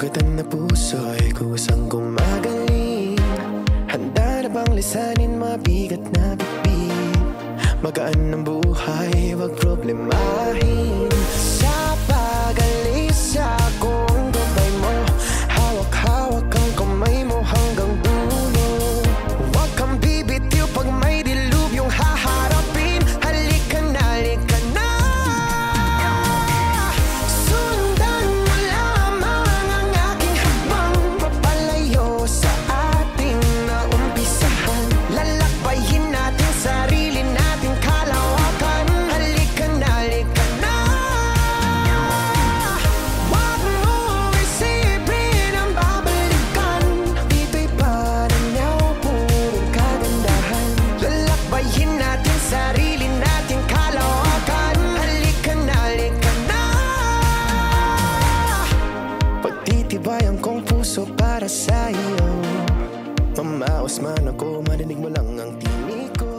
sugatan na puso'y kusang gumagaling. Handa na bang lisanin mabigat na bibig? Magaan ng buhay, wag problemahin. Sa pag-alis akong gabay mo, hawak-hawak ang kamay mo hanggang dulo. Wag kang bibitiw pag may dilubyong haharapin. Halika na, halika na. Sundan mo lamang ang aking habang papalayo sa ating naumpisahan. Lalakbayin natin sarili natin kalawakan. Halika na, halika na. Wag mo isipin ang babalikan. Dito'y Paranaw, purong kagandahan. Lalakbayin natin sarili natin kalawakan. Halika na, halika na. Pagtitibayan kong puso para sa iyo. Mamaos man ako, marinig mo lang ang tinig ko.